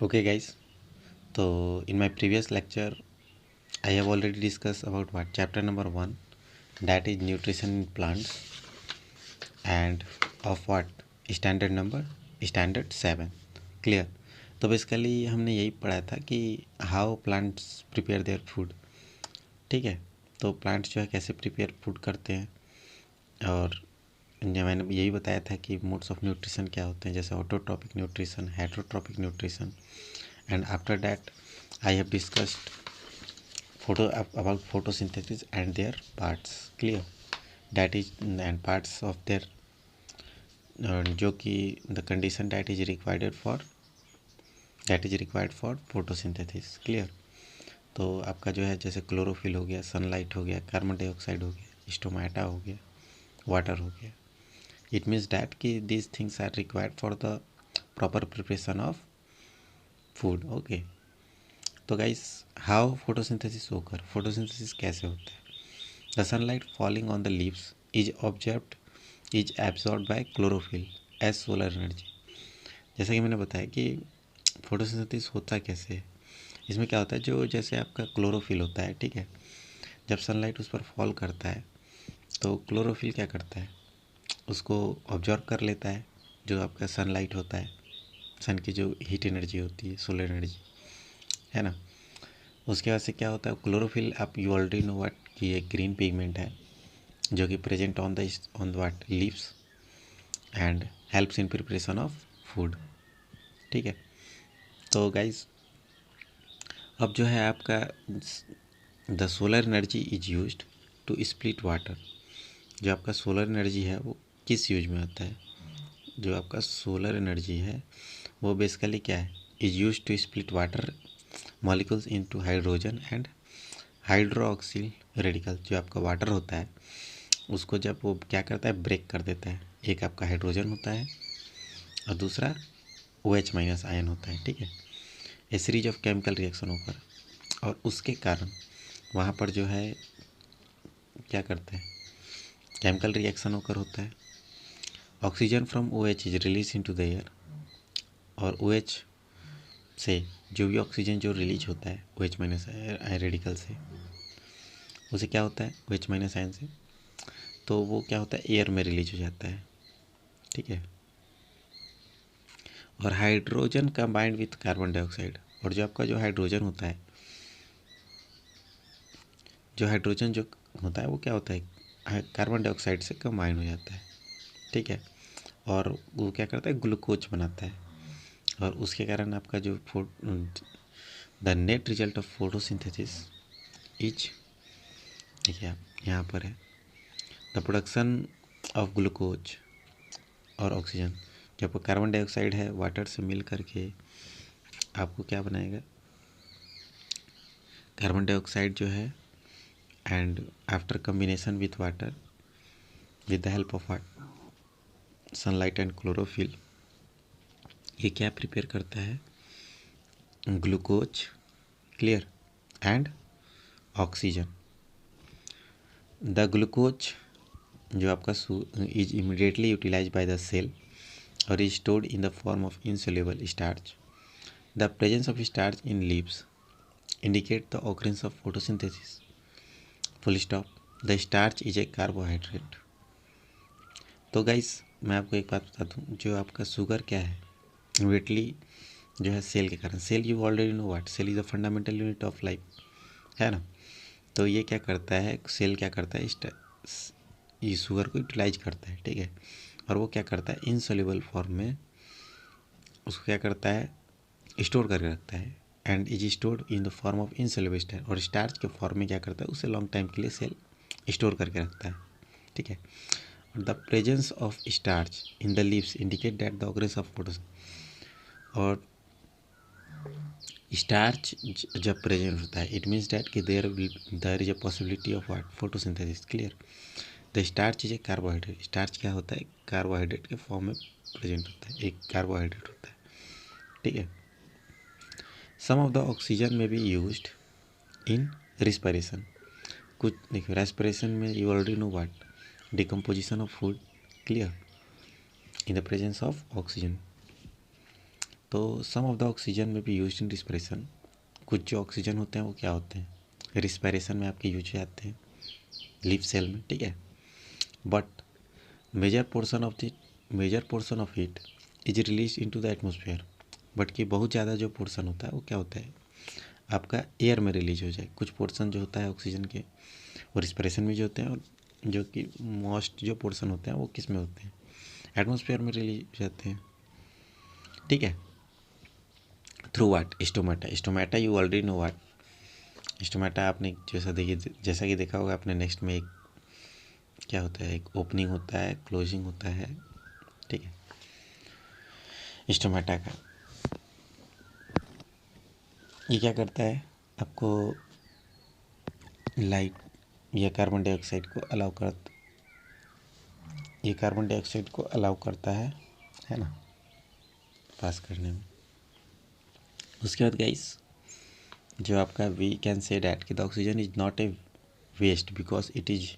Okay guys, so in my previous lecture I have already discussed about what chapter number 1, that is nutrition in plants, and of what standard number standard 7 clear। तो basically हमने यही पढ़ा था कि how plants prepare their food. ठीक है, तो plants जो है कैसे प्रिपेयर फूड करते हैं, और मैंने यही बताया था कि मोड्स ऑफ न्यूट्रिशन क्या होते हैं, जैसे autotrophic nutrition, heterotrophic nutrition, and after that I have discussed about photosynthesis and their parts clear, that is and parts of their जो कि the condition that is required for photosynthesis clear। तो आपका जो है जैसे क्लोरोफिल हो गया, sunlight हो गया, कार्बन डाइऑक्साइड हो गया, स्टोमेटा हो गया, वाटर हो गया। इट मीन्स डैट कि these things are required for the proper preparation of food. Okay, तो गाइस हाउ फोटोसिंथेसिस होकर फोटोसिंथेसिस कैसे होता है। The sunlight falling on the leaves is absorb by chlorophyll as solar energy. जैसा कि मैंने बताया कि फोटोसिंथेसिस होता कैसे है। इसमें क्या होता है, जो जैसे आपका क्लोरोफिल होता है, ठीक है, जब सनलाइट उस पर फॉल करता है तो क्लोरोफिल क्या करता है, उसको ऑब्जर्व कर लेता है, जो आपका सनलाइट होता है, सन की जो हीट एनर्जी होती है, सोलर एनर्जी, है ना। उसके बाद से क्या होता है, क्लोरोफिल आप यू ऑलरेडी नो व्हाट कि एक ग्रीन पिगमेंट है जो कि present on what leaves and helps in preparation of food. ठीक है, तो गाइज अब जो है आपका the solar energy is used to split water. जो आपका सोलर एनर्जी है वो किस यूज में होता है, जो आपका सोलर एनर्जी है वो बेसिकली क्या है, is use to split water molecules into hydrogen and hydroxyl radical. जो आपका वाटर होता है उसको जब वो क्या करता है, ब्रेक कर देता है। एक आपका हाइड्रोजन होता है और दूसरा OH माइनस आयन होता है। ठीक है, ए सीरीज ऑफ केमिकल रिएक्शन होकर, और उसके कारण वहाँ पर जो है क्या करता है, केमिकल रिएक्शन होकर होता है। Oxygen from OH is release into the air, और OH से जो भी ऑक्सीजन जो रिलीज होता है OH माइनस आयन रेडिकल से, उसे क्या होता है, OH माइनस आयन से, तो वो क्या होता है, एयर में रिलीज हो जाता है। ठीक है, और hydrogen combined with carbon dioxide, और जो आपका जो हाइड्रोजन होता है, जो होता है वो क्या होता है, कार्बन डाइऑक्साइड से कंबाइन हो जाता है। ठीक है, और वो क्या करता है, ग्लूकोज बनाता है, और उसके कारण आपका जो the net result of photosynthesis is, देखिए आप यहाँ पर है, द प्रोडक्शन ऑफ ग्लूकोज और ऑक्सीजन। जब कार्बन डाइऑक्साइड है वाटर से मिल करके आपको क्या बनाएगा, कार्बन डाइऑक्साइड जो है, and after combination with water with the help of sunlight and chlorophyll, ये क्या प्रिपेयर करता है, glucose clear and oxygen. The glucose जो आपका is immediately utilize by the cell और is stored in the form of insoluble starch. The presence of starch in leaves indicate the occurrence of photosynthesis. Full stop. The starch is a carbohydrate. तो guys मैं आपको एक बात बता दूं, जो आपका शुगर क्या है, इमीडिएटली जो है सेल के कारण, cell you already know what, cell is the fundamental unit of life, है ना। तो ये क्या करता है, सेल क्या करता है, ये शुगर को यूटिलाइज करता है। ठीक है, और वो क्या करता है, इनसोल्यूबल फॉर्म में उसको क्या करता है, स्टोर करके रखता है, and is stored in the form of insoluble starch, और स्टार्च के फॉर्म में क्या करता है, उसे लॉन्ग टाइम के लिए सेल स्टोर करके रखता है। ठीक है, और the presence of starch in the leaves indicate that the occurrence of photosynthesis. और स्टार्च जब प्रेजेंट होता है इट मीन्स डैट कि there is a possibility of what, photosynthesis clear. The starch is a carbohydrate. Starch क्या होता है, carbohydrate के form में प्रेजेंट होता है, एक कार्बोहाइड्रेट होता है। ठीक है, सम ऑफ द ऑक्सीजन में बी यूज्ड इन रिस्पिरेशन। कुछ देखिए, रेस्पिरेशन में you already know what, decomposition of food clear in the presence of oxygen. तो सम ऑफ द ऑक्सीजन में भी यूज इन रिस्पिरेशन, कुछ जो ऑक्सीजन होते हैं वो क्या होते हैं रिस्पिरेशन में आपके यूज हो जाते हैं लीफ सेल में, ठीक है। But major portion of heat is release into the atmosphere, but कि बहुत ज़्यादा जो पोर्शन होता है वो क्या होता है आपका एयर में रिलीज हो जाए। कुछ पोर्शन जो होता है ऑक्सीजन के वो रिस्पिरेशन में जो होते हैं, और जो कि मोस्ट जो पोर्शन होते हैं वो किस में होते हैं एटमोसफेयर में रिलीज हो जाते हैं, ठीक है। Through what stomata you already know what stomata आपने जैसा कि देखा होगा आपने नेक्स्ट में एक क्या होता है एक ओपनिंग होता है क्लोजिंग होता है, ठीक है। स्टोमाटा का ये क्या करता है आपको लाइट या कार्बन डाइऑक्साइड को अलाउ करता है ना पास करने में। उसके बाद गाइस जो आपका वी कैन से डैट कि the oxygen is not a waste because it is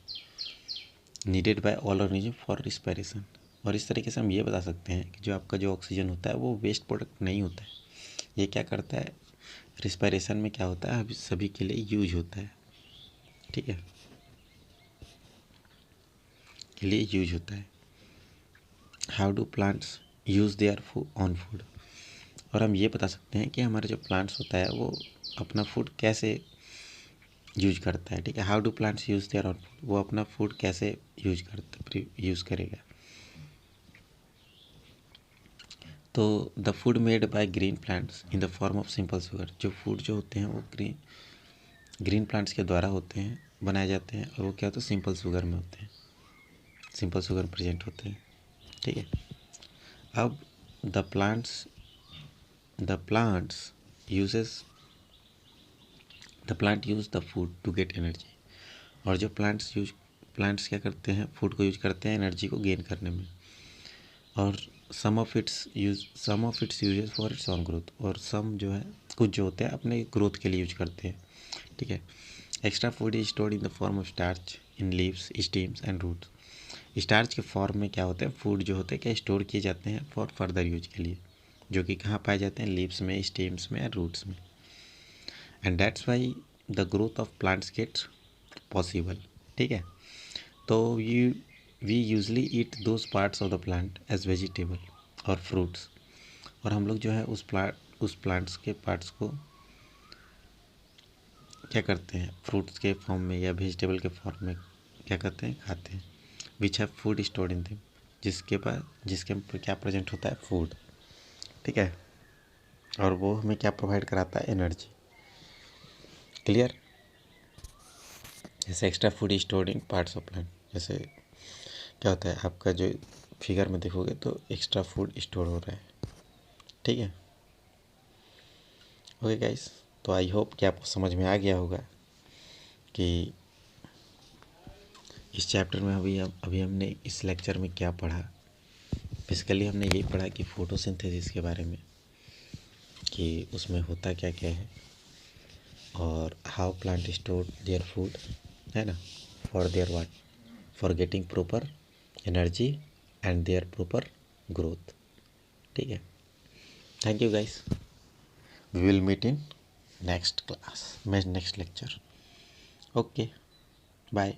needed by all organism for respiration. और इस तरीके से हम ये बता सकते हैं कि जो आपका जो ऑक्सीजन होता है वो वेस्ट प्रोडक्ट नहीं होता है, ये क्या करता है रिस्पिरेशन में क्या होता है सभी के लिए यूज होता है, ठीक है, के लिए यूज होता है। How do plants use their on food, और हम ये बता सकते हैं कि हमारा जो प्लांट्स होता है वो अपना फूड कैसे यूज करता है, ठीक है। How do plants use their on food, वो अपना फूड कैसे यूज़ करेगा। तो the food made by green plants in the form of simple sugar, जो फूड जो होते हैं वो ग्रीन प्लांट्स के द्वारा होते हैं बनाए जाते हैं, और वो क्या होता है सिंपल शुगर में होते हैं, सिंपल शुगर प्रेजेंट होते हैं, ठीक है। अब the plants use the food to get energy, और जो प्लांट्स क्या करते हैं फूड को यूज करते हैं एनर्जी को गेन करने में, और some of its uses for its own growth, और सम जो है कुछ जो होते हैं अपने ग्रोथ के लिए यूज करते हैं, ठीक है। Extra food is stored in the form of starch in leaves stems and roots. Starch के फॉर्म में क्या होते हैं फूड जो होते हैं क्या स्टोर किए जाते हैं फॉर फर्दर यूज के लिए, जो कि कहाँ पाए जाते हैं लीव्स में स्टीम्स में रूट्स में, and that's why the growth of plants gets possible, ठीक है। तो we usually eat those parts of the plant as vegetable और फ्रूट्स, और हम लोग जो है उस प्लांट्स के पार्ट्स को क्या करते हैं फ्रूट्स के फॉर्म में या वेजिटेबल के फॉर्म में क्या करते हैं खाते हैं। Which have food stored in them, जिसके क्या प्रेजेंट होता है फूड, ठीक है, और वो हमें क्या प्रोवाइड कराता है एनर्जी, क्लियर। जैसे extra food stored in parts of plant, जैसे क्या होता है आपका जो फिगर में देखोगे तो एक्स्ट्रा फूड स्टोर हो रहा है, ठीक है। ओके गाइस, तो आई होप कि आपको समझ में आ गया होगा कि इस चैप्टर में अभी हमने इस लेक्चर में क्या पढ़ा। बेसिकली हमने यही पढ़ा कि फोटोसिंथेसिस के बारे में, कि उसमें होता क्या क्या है, और how plant store their food, है ना, for their what for getting proper energy and their proper growth, ठीक है। Thank you guys, we will meet in next class, next lecture. Okay, bye.